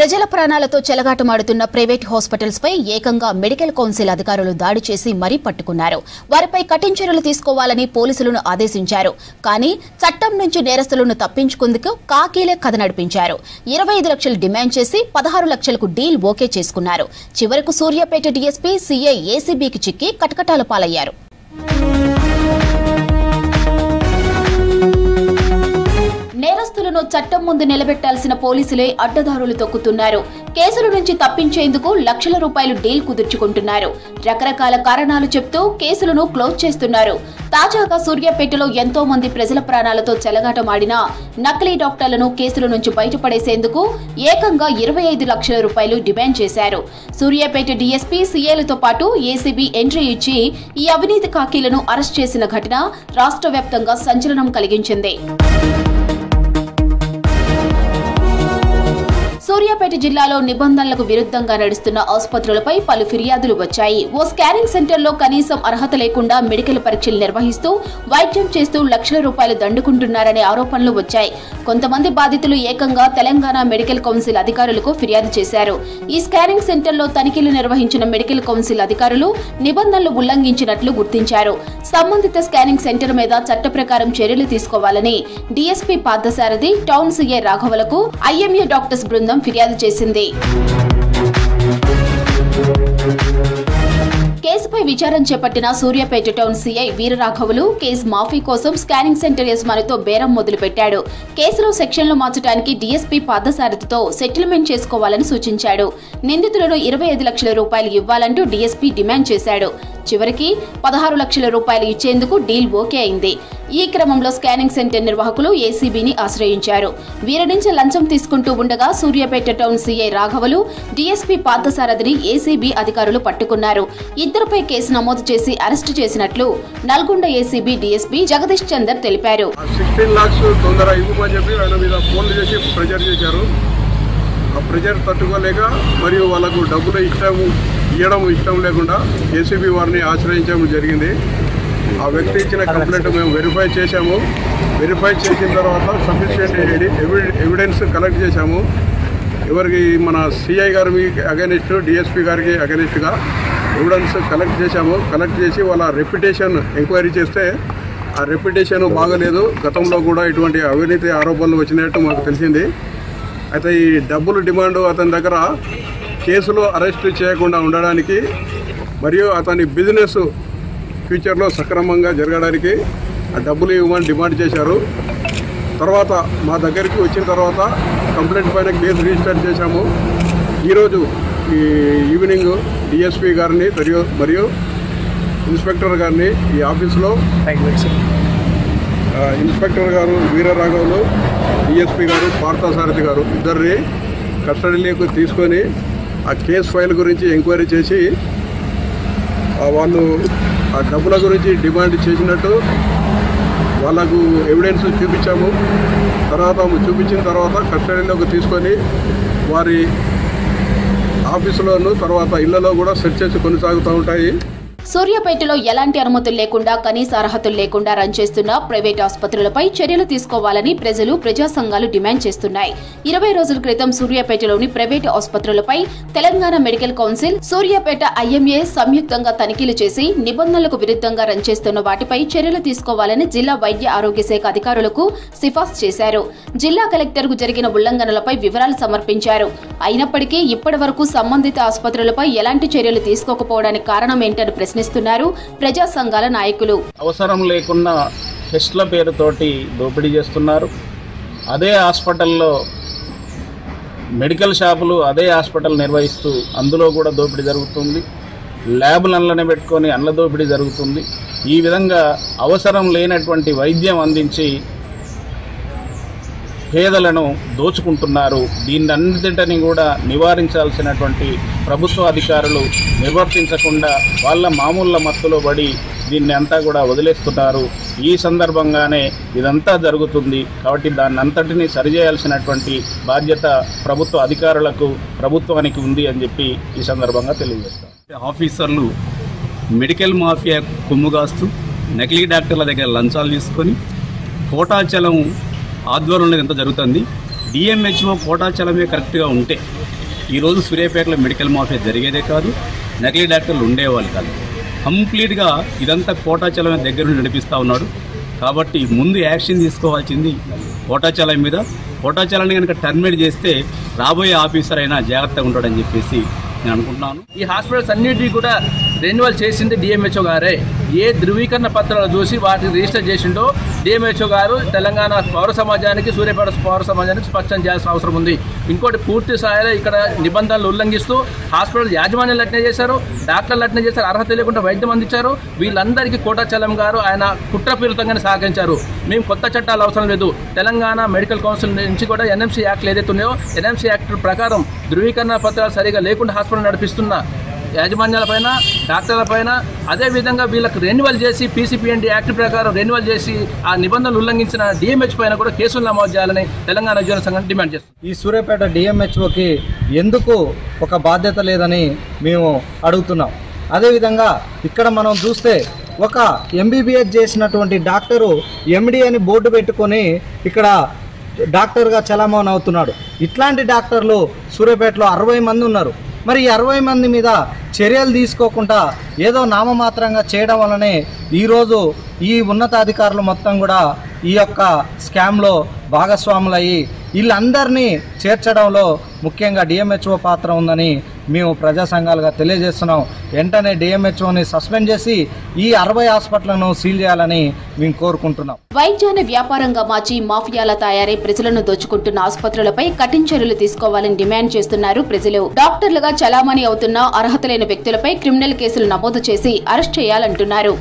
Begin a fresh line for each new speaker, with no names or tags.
ప్రజల ప్రాణాలతో చెలగాటమాడుతున్న private hospitals పై ఏకంగా మెడికల్ కౌన్సిల్ అధికారులు దాడి చేసి మరీ పట్టుకున్నారు. వారిపై కఠిన చర్యలు తీసుకోవాలని పోలీసులను ఆదేశించారు. కానీ చట్టం నుంచి నేరస్తులను తప్పించుకుందుకు కాకీలే కథ నడిపించారు. 25 లక్షలు డిమాండ్ చేసి 16 లక్షలకు డీల్ ఓకే చేసుకున్నారు. చివరకు సూర్యాపేట డీఎస్పీ సీఐ ఏసీబీకి చిక్కి కటకటాల పాలయ్యారు. నేరస్తులను చట్టం ముందు నిలబెట్టాల్సిన పోలీసులే అడ్డదారులు తొక్కుతున్నారు. కేసుల నుంచి తప్పించేందుకు లక్షల రూపాయలు డీల్ కుదుర్చుకుంటున్నారు. రకరకాల కారణాలు చెప్తూ కేసులను క్లోజ్ చేస్తున్నారు. తాజాగా సూర్యాపేటలో ఎంతో మంది ప్రజల ప్రాణాలతో చెలగాటమాడిన నకిలీ డాక్టర్లను కేసుల నుంచి బయటపడేసేందుకు ఏకంగా 25 లక్షల రూపాయలు డిమాండ్ చేశారు. సూర్యాపేట డీఎస్పీ సీఏలతో పాటు ఏసీబీ ఎంట్రీ ఇచ్చి ఈ అవినీతి కాకీలను అరెస్ట్ చేసిన ఘటన రాష్ట్ర వ్యాప్తంగా సంచలనం కలిగించింది. సూర్యాపేట జిల్లాలో నిబంధనలకు విరుద్ధంగా నడుస్తున్న ఆసుపత్రులపై పలు ఫిర్యాదులు వచ్చాయి. ఓ స్కానింగ్ సెంటర్లో కనీసం అర్హత లేకుండా మెడికల్ పరీక్షలు నిర్వహిస్తూ వైద్యం చేస్తూ లక్షల రూపాయలు దండుకుంటున్నారనే ఆరోపణలు వచ్చాయి. కొంతమంది బాధితులు ఏకంగా తెలంగాణ మెడికల్ కౌన్సిల్ అధికారులకు ఫిర్యాదు చేశారు. ఈ స్కానింగ్ సెంటర్లో తనిఖీలు నిర్వహించిన మెడికల్ కౌన్సిల్ అధికారులు నిబంధనలు ఉల్లంఘించినట్లు గుర్తించారు. సంబంధిత స్కానింగ్ సెంటర్ మీద చట్ట ప్రకారం చర్యలు తీసుకోవాలని డీఎస్పీ పార్థసారథి, టౌన్ సీఐ రాఘవలకు ఐఎంఏ డాక్టర్స్ బృందం ఫిర్యాదు చేసింది. కేసుపై విచారణ చేపట్టిన సూర్యాపేట టౌన్ సీఐ వీరరాఘవులు కేసు మాఫీ కోసం స్కానింగ్ సెంటర్ యజమానితో బేరం మొదలుపెట్టాడు. కేసులో సెక్షన్లు మార్చడానికి డీఎస్పీ పార్థసారథితో సెటిల్మెంట్ చేసుకోవాలని సూచించాడు. నిందితులను 25 లక్షల రూపాయలు ఇవ్వాలంటూ డీఎస్పీ డిమాండ్ చేశాడు. చివరికి 16 లక్షల రూపాయలు ఇచ్చేందుకు డీల్ ఓకే అయింది. ఈ క్రమంలో స్కానింగ్ సెంటర్ నిర్వాహకులు ఏసీబీని ఆశ్రయించారు. వీరి నుంచి లంచం తీసుకుంటూ ఉండగా సూర్యాపేట టౌన్ సీఐ రాఘవులు, డీఎస్పీ పార్థసారథిని ఏసీబీ అధికారులు పట్టుకున్నారు. ఇద్దరిపై కేసు నమోదు చేసి అరెస్టు చేసినట్లు నల్గొండ ఏసీబీ డీఎస్పీ జగదీష్ చందర్ తెలిపారు.
16 లాక్స్ తొందర ఇవ్వమని చెప్పి ఆయన మీద ఫోన్లు చేసి ప్రెజర్ చేశారు. ఆ ప్రెజర్ తట్టుకోలేక మరియు వాళ్ళకు డబ్బులు ఇవ్వడం ఇష్టం లేకుండా ఏసీబీ వారిని ఆశ్రయించడం జరిగింది. ఆ వ్యక్తి ఇచ్చిన కంప్లైంట్ మేము వెరిఫై చేశాము. వెరిఫై చేసిన తర్వాత సఫిషియెంట్ ఎవిడెన్స్ కలెక్ట్ చేశాము. ఎవరికి మన సిఐ గారి అగెనిస్ట్, డిఎస్పీ గారికి అగెనిస్ట్గా ఎవిడెన్స్ కలెక్ట్ చేశాము. కలెక్ట్ చేసి వాళ్ళ రెప్యుటేషన్ ఎంక్వైరీ చేస్తే ఆ రెప్యుటేషన్ బాగలేదు. గతంలో కూడా ఇటువంటి అవినీతి ఆరోపణలు వచ్చినట్టు మాకు తెలిసింది. అయితే ఈ డబ్బులు డిమాండ్ అతని దగ్గర కేసులో అరెస్ట్ చేయకుండా ఉండడానికి మరియు అతని బిజినెస్ ఫ్యూచర్లో సక్రమంగా జరగడానికి ఆ డబ్బులు ఇవ్వమని డిమాండ్ చేశారు. తర్వాత మా దగ్గరికి వచ్చిన తర్వాత కంప్లైంట్ పైన కేసు రిజిస్టర్ చేశాము. ఈరోజు ఈ ఈవినింగ్ డిఎస్పీ గారిని మరియు ఇన్స్పెక్టర్ గారిని ఈ ఆఫీసులో ఇన్స్పెక్టర్ గారు వీరరాఘవులు, డిఎస్పీ గారు పార్థసారథి గారు ఇద్దరిని కస్టడీలోకి తీసుకొని ఆ కేసు ఫైల్ గురించి ఎంక్వైరీ చేసి వాళ్ళు ఆ డబ్బుల గురించి డిమాండ్ చేసినట్టు వాళ్ళకు ఎవిడెన్స్ చూపించాము. చూపించిన తర్వాత కస్టడీలోకి తీసుకొని వారి ఆఫీసులోను తర్వాత ఇళ్లలో కూడా సెర్చెస్ కొనసాగుతూ ఉంటాయి.
సూర్యాపేటలో ఎలాంటి అనుమతులు లేకుండా, కనీస అర్హతలు లేకుండా రన్ చేస్తున్న ప్రైవేట్ ఆసుపత్రులపై చర్యలు తీసుకోవాలని ప్రజలు, ప్రజా సంఘాలు డిమాండ్ చేస్తున్నాయి. 20 రోజుల క్రితం సూర్యాపేటలోని ప్రైవేట్ ఆసుపత్రులపై Telangana medical council, Suryapet IMA సంయుక్తంగా తనిఖీలు చేసి నిబంధనలకు విరుద్ధంగా రన్ చేస్తున్న వాటిపై చర్యలు తీసుకోవాలని జిల్లా వైద్య ఆరోగ్య శాఖ అధికారులకు సిఫార్సు చేశారు. జిల్లా కలెక్టర్కు జరిగిన ఉల్లంఘనలపై వివరాలు సమర్పించారు. అయినప్పటికీ ఇప్పటి వరకు సంబంధిత ఆసుపత్రులపై ఎలాంటి చర్యలు తీసుకోకపోవడానికి కారణం ఏంటని ప్రశ్నిస్తున్నారు ప్రజా సంఘాల నాయకులు.
అవసరం లేకుండా టెస్ట్ల పేరుతోటి దోపిడీ చేస్తున్నారు. అదే హాస్పిటల్లో మెడికల్ షాపులు అదే హాస్పిటల్ నిర్వహిస్తూ అందులో కూడా దోపిడీ జరుగుతుంది. ల్యాబులు అందులోనే పెట్టుకొని అందులో దోపిడీ జరుగుతుంది. ఈ విధంగా అవసరం లేనటువంటి వైద్యం అందించి పేదలను దోచుకుంటున్నారు. దీన్నన్నింటినీ కూడా నివారించాల్సినటువంటి ప్రభుత్వ అధికారులు నిర్వర్తించకుండా వాళ్ళ మామూళ్ళ మత్తులో పడి దీన్ని అంతా కూడా వదిలేస్తున్నారు. ఈ సందర్భంగానే ఇదంతా జరుగుతుంది. కాబట్టి దాన్ని అంతటినీ సరిచేయాల్సినటువంటి బాధ్యత ప్రభుత్వ అధికారులకు, ప్రభుత్వానికి ఉంది అని చెప్పి ఈ సందర్భంగా తెలియజేస్తాం.
ఆఫీసర్లు మెడికల్ మాఫియా కొమ్ముగాస్తూ నకిలీ డాక్టర్ల దగ్గర లంచాలు తీసుకొని కోటాచలం ఆధ్వర్యంలో ఎంత జరుగుతుంది. డిఎంహెచ్ఓ కోటాచలమే కరెక్ట్గా ఉంటే ఈరోజు సూర్యాపేటలో మెడికల్ మాఫియా జరిగేదే కాదు, నకిలీ డాక్టర్లు ఉండేవాళ్ళు కాదు. కంప్లీట్గా ఇదంతా కోటాచలమే దగ్గర నుండి నడిపిస్తూ ఉన్నాడు. కాబట్టి ముందు యాక్షన్ తీసుకోవాల్సింది కోటాచలం మీద. కోటాచలాన్ని కనుక టర్మినేట్ చేస్తే రాబోయే ఆఫీసర్ అయినా జాగ్రత్తగా ఉంటాడని చెప్పేసి నేను అనుకుంటున్నాను.
ఈ హాస్పిటల్స్ అన్నిటికీ కూడా రెన్యువల్ చేసింది డిఎంహెచ్ఓ గారే. ఏ ధృవీకరణ పత్రాలు చూసి వాటిని రిజిస్టర్ చేసిండో డిఎంహెచ్ఓ గారు తెలంగాణ పౌర సమాజానికి, సూర్యాపేట పౌర సమాజానికి స్పష్టం చేయాల్సిన అవసరం ఉంది. ఇంకోటి, పూర్తి స్థాయిలో ఇక్కడ నిబంధనలు ఉల్లంఘిస్తూ హాస్పిటల్ యాజమాన్యాలు అట్నే చేశారు, డాక్టర్లు అట్నే చేశారు, అర్హత తెలియకుండా వైద్యం అందించారు. వీళ్ళందరికీ కోటాచలం గారు ఆయన కుట్రపూరితంగానే సహకరించారు. మేము కొత్త చట్టాలు అవసరం లేదు. తెలంగాణ మెడికల్ కౌన్సిల్ నుంచి కూడా ఎన్ఎంసీ యాక్ట్లు ఏదైతే ఉన్నాయో ఎన్ఎంసీ యాక్ట్ ప్రకారం ధృవీకరణ పత్రాలు సరిగా లేకుండా హాస్పిటల్ నడిపిస్తున్న యాజమాన్యాలపైన, డాక్టర్లపైన, అదేవిధంగా వీళ్ళకి రెన్యువల్ చేసి పీసీపీఎన్డీ యాక్ట్ ప్రకారం రెన్యువల్ చేసి ఆ నిబంధనలు ఉల్లంఘించిన డిఎంహెచ్ పైన కూడా కేసులు నమోదు చేయాలని తెలంగాణ ఉద్యోగ సంఘం డిమాండ్ చేస్తుంది.
ఈ సూర్యాపేట డిఎంహెచ్ఓకి ఎందుకు ఒక బాధ్యత లేదని మేము అడుగుతున్నాం. అదేవిధంగా ఇక్కడ మనం చూస్తే ఒక ఎంబీబీఎస్ చేసినటువంటి డాక్టరు ఎండి అని బోర్డు పెట్టుకొని ఇక్కడ డాక్టర్గా చలామణి అవుతున్నాడు. ఇట్లాంటి డాక్టర్లు సూర్యాపేటలో 60 మంది ఉన్నారు. మరి ఈ 60 మంది మీద చర్యలు తీసుకోకుండా ఏదో నామమాత్రంగా చేయడం వల్లనే ఈరోజు ఈ ఉన్నతాధికారులు మొత్తం కూడా ఈ యొక్క స్కామ్లో భాగస్వాములయ్యి వీళ్ళందరినీ చేర్చడంలో ముఖ్యంగా డిఎంహెచ్ఓ పాత్ర ఉందని మేము ప్రజా సంఘాలుగా తెలియజేస్తున్నాం. వెంటనే డిఎంహెచ్ఓని సస్పెండ్ చేసి ఈ 60 హాస్పిటళ్లను సీల్ చేయాలని మేము కోరుకుంటున్నాం.
వైద్యాన్ని వ్యాపారంగా మార్చి మాఫియాల తయారై ప్రజలను దోచుకుంటున్న ఆసుపత్రులపై కఠిన చర్యలు తీసుకోవాలని డిమాండ్ చేస్తున్నారు ప్రజలు. డాక్టర్లుగా చలామణి అవుతున్న అర్హత లేని వ్యక్తులపై క్రిమినల్ కేసులు నమోదు చేసి అరెస్ట్ చేయాలంటున్నారు.